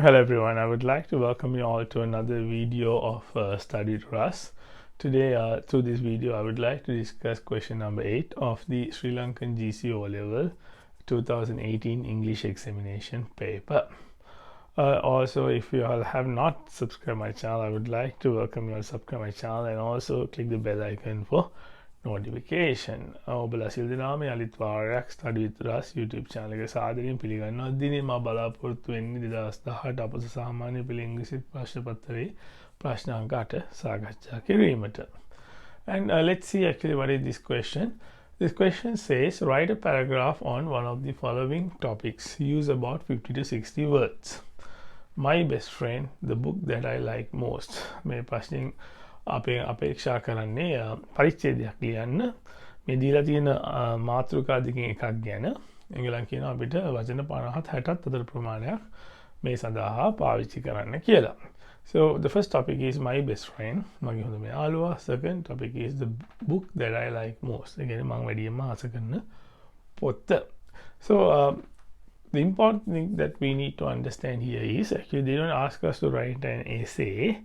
Hello everyone, I would like to welcome you all to another video of Study Trust. Today, through this video, I would like to discuss question number 8 of the Sri Lankan GCE O-Level 2018 English examination paper. Also, if you all have not subscribed my channel, I would like to welcome you all to subscribe my channel and also click the bell icon for notification. ඔබලා සියලු දෙනාම යලිත් වාරයක් Study with Us YouTube channel එක සාදරයෙන් පිළිගන්නවා. දිනේ මා බලාපොරොත්තු වෙන්නේ 2018 අපස සාමාන්‍ය පෙළ ඉංග්‍රීසි ප්‍රශ්න පත්‍රයේ ප්‍රශ්න අංක 8 සාකච්ඡා කිරීමට. And let's see actually what is this question. This question says write a paragraph on one of the following topics. Use about 50 to 60 words. My best friend, the book that I like most. මේ ප්‍රශ්نين අපේ අපේක්ෂා කරන්නේ පරිච්ඡේදයක් ලියන්න. මේ දීලා තියෙන මාතෘකා දෙකකින් එකක් ගැන එංගලන් කියනවා අපිට වචන 50 60ත් අතර ප්‍රමාණයක් මේ සඳහා පාවිච්චි කරන්න කියලා. So the first topic is my best friend. මගේ හොඳම යාළුවා. Second topic is the book that I like most. ඒ කියන්නේ මම වැඩියෙන්ම ආස කරන පොත. So the important thing that we need to understand here is actually they don't ask us to write an essay.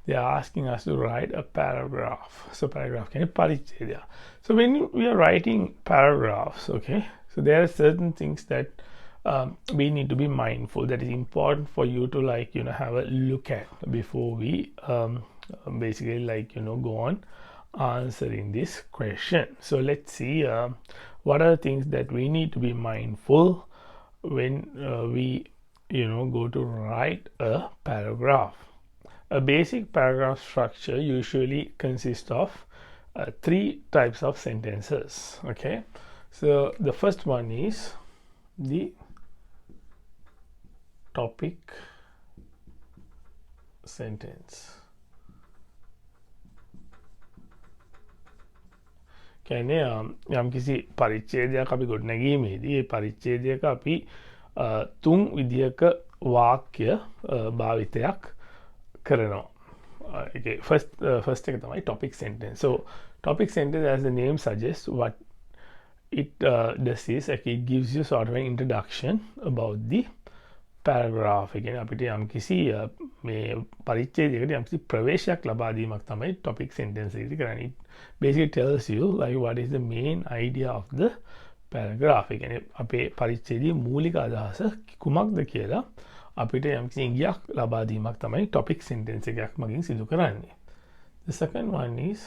They are asking us to write a paragraph. So paragraph can parichedya. So when we are writing paragraphs, okay, so there are certain things that we need to be mindful, that is important for you to have a look at before we basically go on answering this question. So let's see what are the things that we need to be mindful when we go to write a paragraph. A basic paragraph structure usually consists of 3 types of sentences. Okay, so the first one is the topic sentence. කියන්නේ යම්කිසි පරිච්ඡේදයක් අපි ගොඩනැගීමේදී ඒ පරිච්ඡේදයක අපි 3 විදියක වාක්‍ය භාවිතයක් කරනවා. Okay, first එක තමයි topic sentence. So topic sentence, as the name suggests, what it does is it gives you sort of an introduction about the paragraph. Again අපිට යම්කිසි මේ පරිච්ඡේදයකට යම්කිසි ප්‍රවේශයක් ලබා දීමක් තමයි topic sentence එකේදී කරන්නේ. It basically tells you what is the main idea of the paragraph. ඒ කියන්නේ අපේ පරිච්ඡේදයේ මූලික අදහස කුමක්ද කියලා අපිට යම්කිසි ඉඟියක් ලබා දීමක් තමයි topic sentence එකක් මගින් සිදු කරන්නේ. The second one is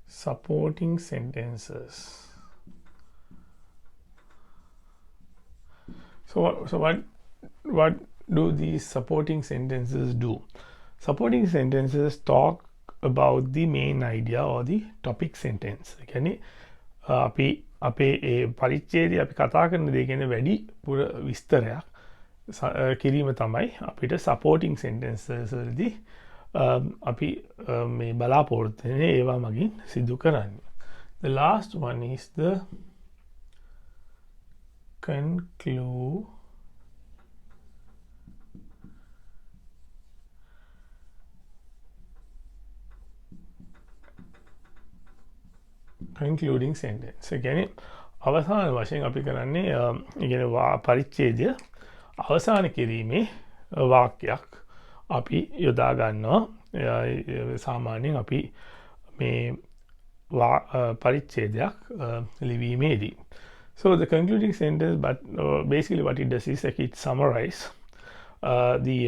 supporting sentences. So what do these supporting sentences do? Supporting sentences talk about the main idea or the topic sentence. කියන්නේ අපි අපේ ඒ පරිච්ඡේදය අපි කතා කරන දේ ගැන වැඩි පුර විස්තරයක් කිරීම තමයි අපිට supporting sentences වලදී අපි මේ බලාපොරොත්තු වෙන්නේ ඒවා මගින් සිදු කරන්නේ. The last one is the concluding sentence. කියන්නේ අවසාන වශයෙන් අපි කරන්නේ පරිච්ඡේදය අවසාන කිරීමේ වාක්‍යයක් අපි යොදා ගන්නවා. සාමාන්‍යයෙන් අපි මේ පරිච්ඡේදයක් ලිවීමේදී. So the concluding sentence, but basically what it does is it summarizes the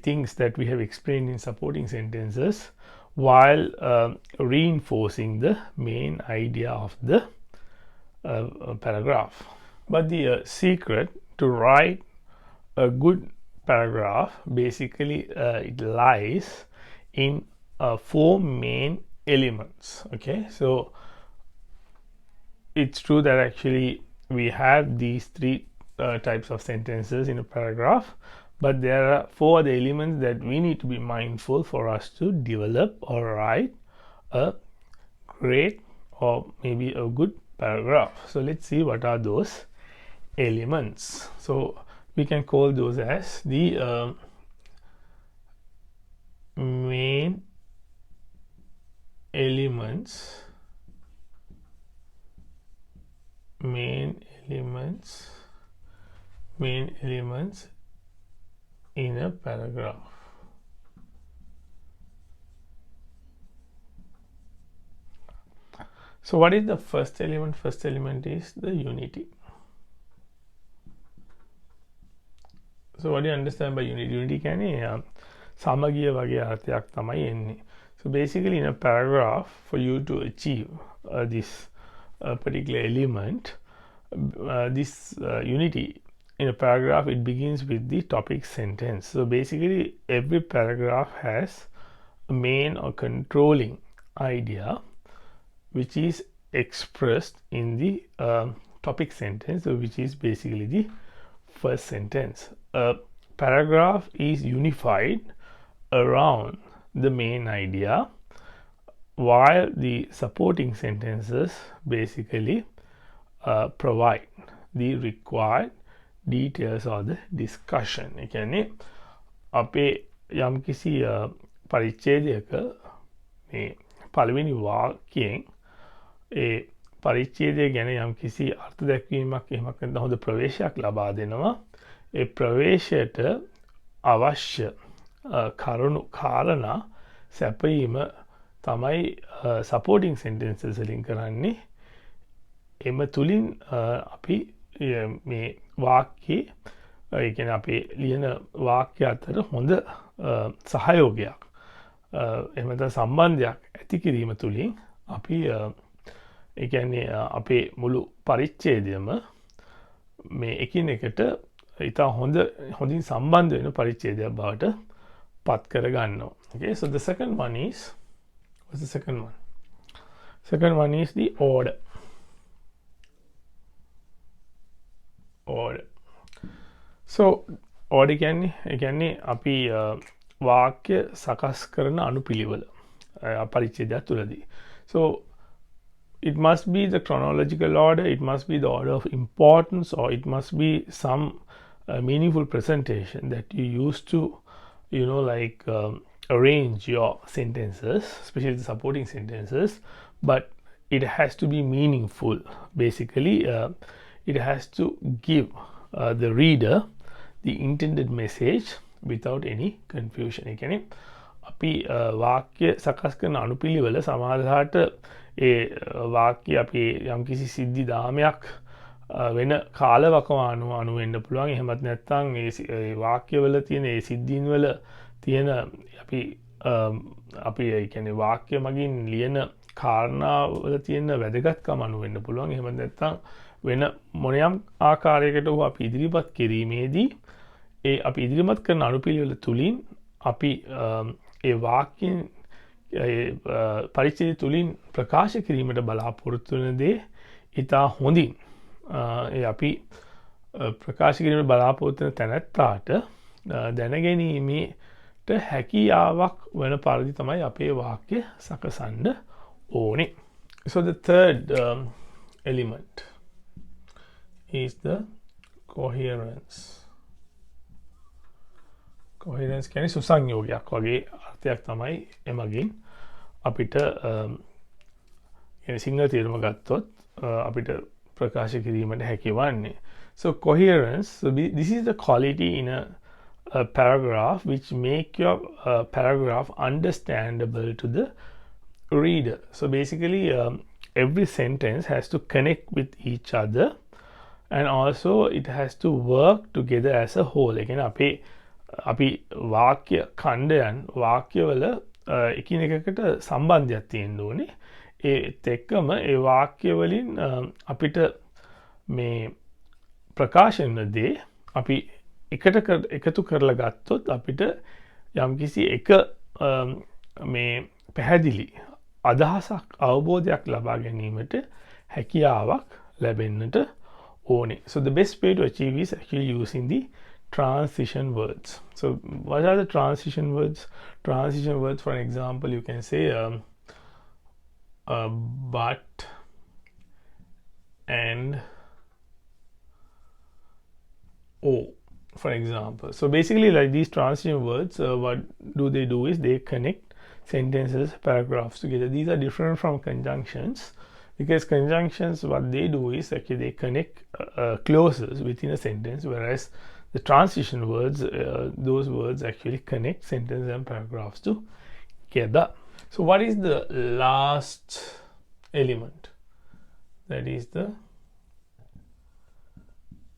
things that we have explained in supporting sentences while reinforcing the main idea of the paragraph. But the secret to write a good paragraph basically it lies in 4 main elements. Okay, so it's true that actually we have these 3 types of sentences in a paragraph, but there are 4 other elements that we need to be mindful for us to develop or write a great or maybe a good paragraph. So let's see what are those elements. So we can call those as the main elements in a paragraph. So what is the first element? First element is the unity. So what do you understand by unity? Unity කියන්නේ සමගිය වගේ අර්ථයක් තමයි එන්නේ. So basically in a paragraph, for you to achieve this particular element, this unity in a paragraph, it begins with the topic sentence. So basically every paragraph has a main or controlling idea which is expressed in the topic sentence, which is basically the first sentence. A paragraph is unified around the main idea, while the supporting sentences basically provide the required details or the discussion. ඒ කියන්නේ අපේ යම්කිසි පරිච්ඡේදයක මේ පළවෙනි වාක්‍යයෙන් ඒ පරිච්ඡේදය ගැන යම්කිසි අර්ථ දැක්වීමක් එහෙමත් නැත්නම් හොඳ ප්‍රවේශයක් ලබා දෙනවා. ඒ ප්‍රවේශයට අවශ්‍ය කරුණු කාරණා සැපයීම තමයි supporting sentences වලින් කරන්නේ. එම තුලින් අපි මේ වාක්‍යයේ ඒ කියන්නේ අපේ ලියන වාක්‍ය අතර හොඳ සහයෝගයක් එහෙම නැත්නම් සම්බන්ධයක් ඇති කිරීම තුලින් අපි ඒ කියන්නේ අපේ මුළු පරිච්ඡේදයම මේ එකිනෙකට ඉතා හොඳින් සම්බන්ධ වෙන පරිච්ඡේදයක් බවට පත් කර ගන්නවා. Okay, so the second one is, what's the second one? Second one is the order. So order කියන්නේ අපි වාක්‍ය සකස් කරන අනුපිළිවෙල පරිච්ඡේදයක් තුලදී. So it must be the chronological order, it must be the order of importance, or it must be some meaningful presentation that you use to, like arrange your sentences, especially the supporting sentences, but it has to be meaningful. Basically, it has to give the reader the intended message without any confusion. ඒ කියන්නේ අපි වාක්‍ය සකස් කරන අනුපිළිවෙල සමහරවිට ඒ වාක්‍ය අපි යම්කිසි සිද්ධි දාමයක් වෙන කාලවකවානුව අනුව වෙන්න පුළුවන්. එහෙමත් නැත්නම් ඒ වාක්‍යවල තියෙන ඒ සිද්ධීන් වල තියෙන අපි ඒ කියන්නේ වාක්‍ය මගින් ලියන කාරණාවල තියෙන වැදගත්කම අනුව වෙන්න පුළුවන්. එහෙමත් නැත්නම් වෙන මොනියම් ආකාරයකට හෝ අපි ඉදිරිපත් කිරීමේදී ඒ අපි ඉදිරිපත් කරන අනුපිළිවෙල තුලින් අපි ඒ වාක්‍යයෙන් පරිච්ඡේදය තුලින් ප්‍රකාශ කිරීමට බලාපොරොත්තු වෙන දේ ඉතා හොඳින් ඒ අපි ප්‍රකාශ කිරීමට බලාපොරොත්තු වෙන තැනැත්තාට දැනගැනීමට හැකියාවක් වන පරිදි තමයි අපේ වාක්‍ය සකසන්න ඕනේ. So the third element is the coherence. Coherence කියන්නේ සුසංයෝගයක් වගේ අර්ථයක් තමයි එමගින් අපිට සිංහල තේරුම ගත්තොත් අපිට ප්‍රකාශ කිරීමට හැකි වන්නේ. So coherence, so this is the quality in a paragraph which make your paragraph understandable to the reader. So basically every sentence has to connect with each other, and also it has to work together as a whole. Again, අපි වාක්‍ය ඛණ්ඩයන් වාක්‍යවල එකිනෙකකට සම්බන්ධයක් තියෙන්න ඕනේ. ඒත් එක්කම ඒ වාක්‍ය වලින් අපිට මේ ප්‍රකාශන දේ අපි එකතු කරලා ගත්තොත් අපිට යම්කිසි එක මේ පැහැදිලි අදහසක් අවබෝධයක් ලබා ගැනීමට හැකියාවක් ලැබෙන්නට ඕනේ. So the best way to achieve is actually using the transition words. So what are the transition words? Transition words, for example, you can say but and oh, for example. So basically, like these transition words, what do? They connect sentences, paragraphs together. These are different from conjunctions, because conjunctions, what they do is actually they connect clauses within a sentence, whereas the transition words, those words actually connect sentences and paragraphs together. So what is the last element? That is the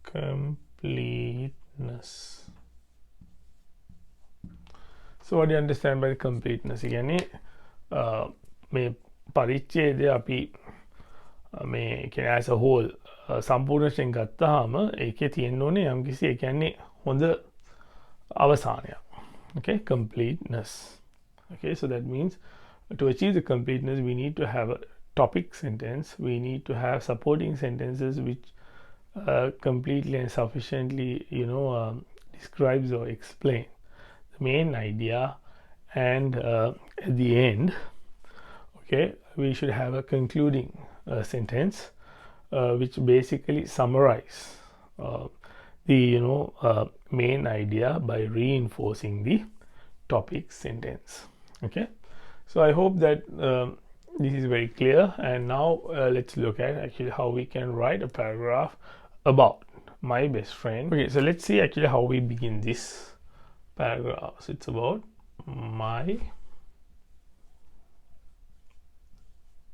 completeness. So what do you understand by the completeness? කියන්නේ මේ පරිච්ඡේදය අපි මේ කියන්නේ as a whole සම්පූර්ණ වශයෙන් ගත්තාම ඒකේ තියෙන්න ඕනේ යම්කිසි ඒ කියන්නේ හොඳ අවසානයක්. Okay, completeness. Okay, so that means to achieve the completeness we need to have a topic sentence, we need to have supporting sentences which completely and sufficiently describes or explain the main idea, and at the end, okay, we should have a concluding sentence which basically summarize the main idea by reinforcing the topic sentence. Okay, so I hope that this is very clear, and now let's look at actually how we can write a paragraph about my best friend. Okay, so let's see actually how we begin this paragraph. So it's about my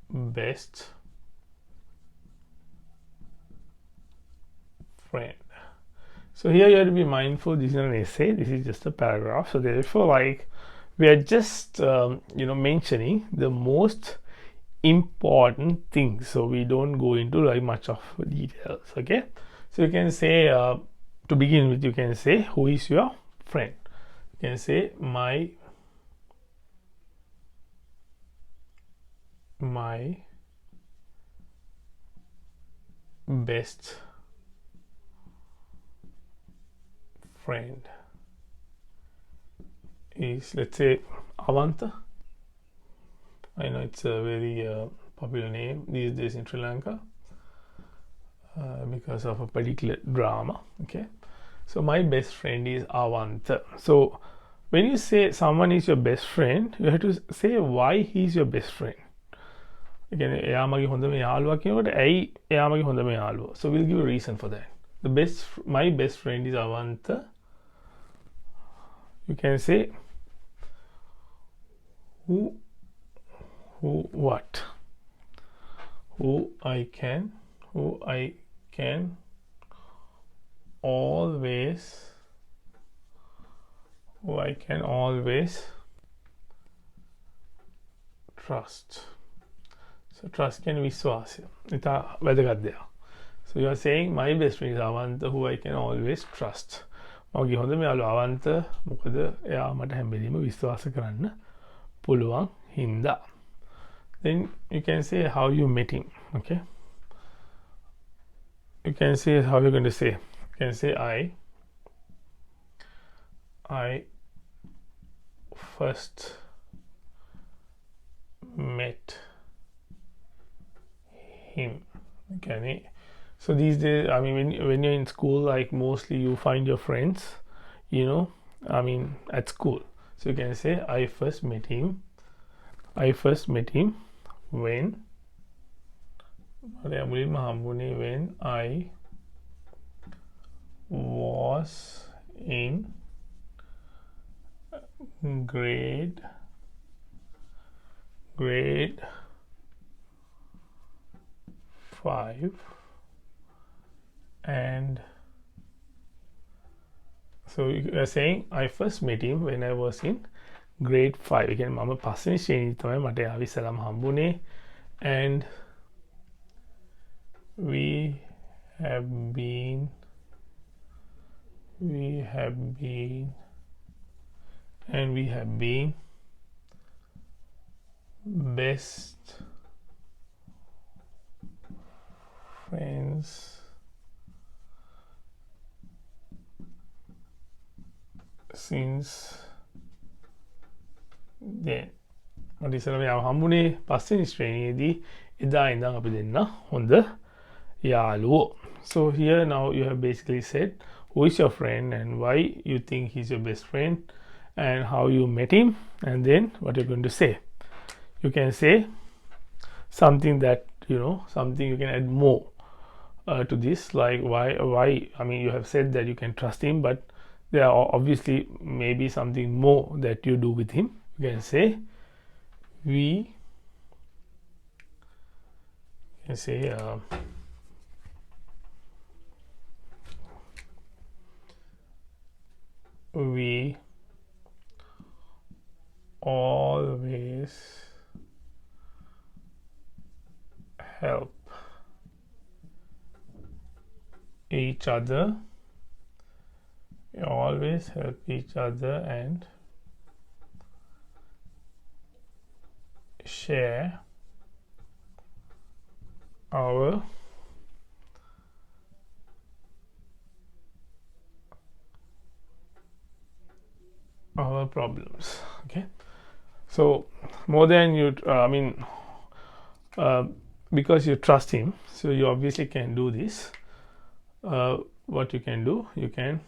best friend. So here you have to be mindful, this is an essay, this is just a paragraph, so therefore like we are just mentioning the most important things, so we don't go into like much of details. Okay, so you can say to begin with, you can say who is your friend. You can say my best friend is, let's say, Avanta. I know it's a very popular name these days in Sri Lanka because of a particular drama. Okay, so my best friend is Avanta. So when you say someone is your best friend, you have to say why he is your best friend. Again, එයා මගේ හොඳම යාළුවා කියනකොට ඇයි එයා මගේ හොඳම යාළුවා? So we'll give a reason for that. My best friend is Avanta. You can say who I can always trust. So trust can be විශ්වාසය. ඉතා වැදගත් දෙයක්. So you are saying my best friend is Avanta, who I can always trust. මගේ හොඳම යාළුවා අවන්ත, මොකද එයා මට හැම වෙලෙම විශ්වාස කරන්න පුළුවන් හින්දා. Then you can say how you met him. Okay, you can say how you're going to say. You can say I first met him. Okay, so these days, I mean, when you're in school, like mostly you find your friends, at school. So you can say I first met him when I was in grade 5, and so you are saying I first met him when I was in grade 5. Again, මම පස්වෙනි ශ්‍රේණියේ තමයි මට එයාව ඉස්සෙල්ලාම හම්බුනේ, and we have been best friends since then. මට ඉස්සෙල්ලාම යාව හම්බුනේ පස්වෙනි ශ්‍රේණියේදී. එදා ඉඳන් අපි දෙන්න හොඳ යාළුවෝ. So here now you have basically said who is your friend and why you think he's your best friend, and how you met him, and then what you're going to say. You can say something that something you can add more to this, like why I mean, you have said that you can trust him, but there are obviously maybe something more that you do with him. You can say we can say we always help each other. We always help each other and share our problems. Okay, so more than you because you trust him, so you obviously can do this. What you can do, you can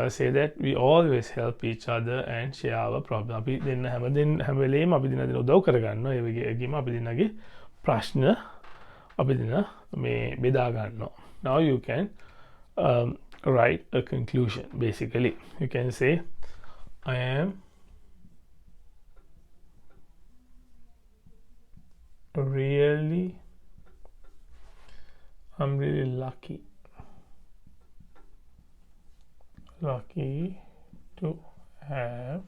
say that we always help each other and share our problem. අපි දෙන්න හැම වෙලේම අපි දින උදව් කරගන්නවා. ඒ වගේම අපි දිනගේ ප්‍රශ්න අපි දින මේ බෙදා ගන්නවා. Now you can write a conclusion. Basically, you can say, I'm really lucky to have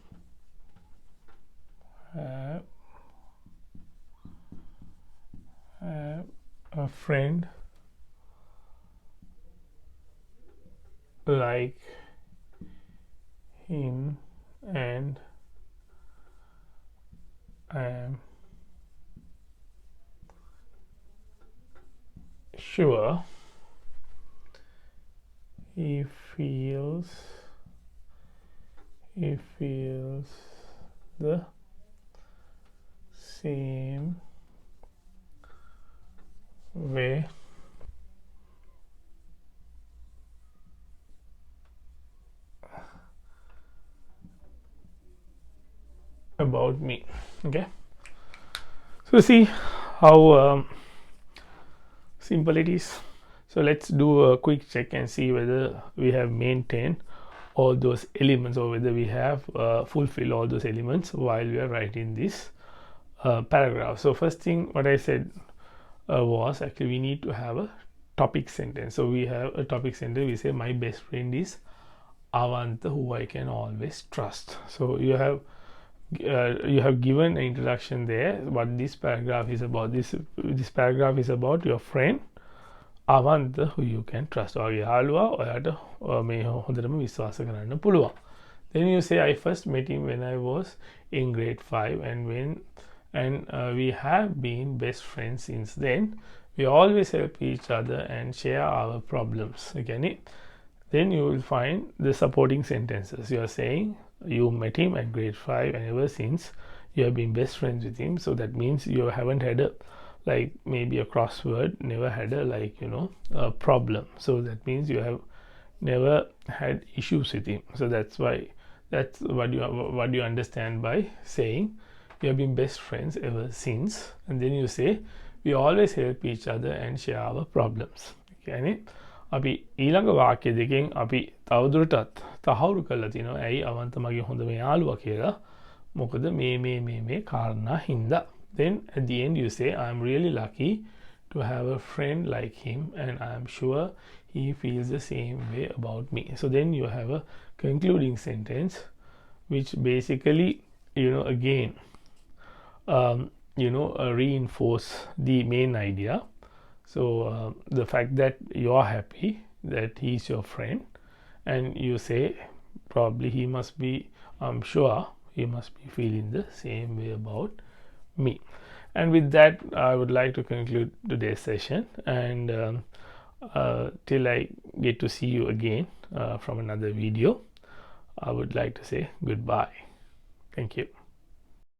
a friend like him, and I am sure he feels the same way about me. Okay, so see how simple it is. So let's do a quick check and see whether we have maintained all those elements, or whether we have fulfilled all those elements while we are writing this paragraph. So first thing what I said was actually we need to have a topic sentence. So we have a topic sentence. We say my best friend is Avanta, who I can always trust. So you have given an introduction there. What this paragraph is about, this paragraph is about your friend Avanta, who you can trust. ඔයාගේ යාළුවා ඔයාට මේ හොඳටම විශ්වාස කරන්න පුළුවන්. Then you say I first met him when I was in grade 5, and we have been best friends since then. We always help each other and share our problems. Okay, then you will find the supporting sentences. You are saying you met him at grade 5, and ever since you have been best friends with him. So that means you haven't had a maybe a crossword, never had a a problem. So that means you have never had issues with him. So that's what you understand by saying we have been best friends ever since. And then you say we always help each other and share our problems. Okay, අපි ඊළඟ වාක්‍ය දෙකෙන් අපි තවදුරටත් තහවුරු කරලා තිනවා ඇයි අවන්ත මගේ හොඳම යාළුවා කියලා. මොකද මේ කාරණා හින්දා. Then at the end you say I'm really lucky to have a friend like him, and I'm sure he feels the same way about me. So then you have a concluding sentence which basically again reinforce the main idea. So the fact that you are happy that he's your friend, and you say probably he must be, I'm sure he must be feeling the same way about me. And with that I would like to conclude today's session, and till I get to see you again from another video, I would like to say goodbye. Thank you.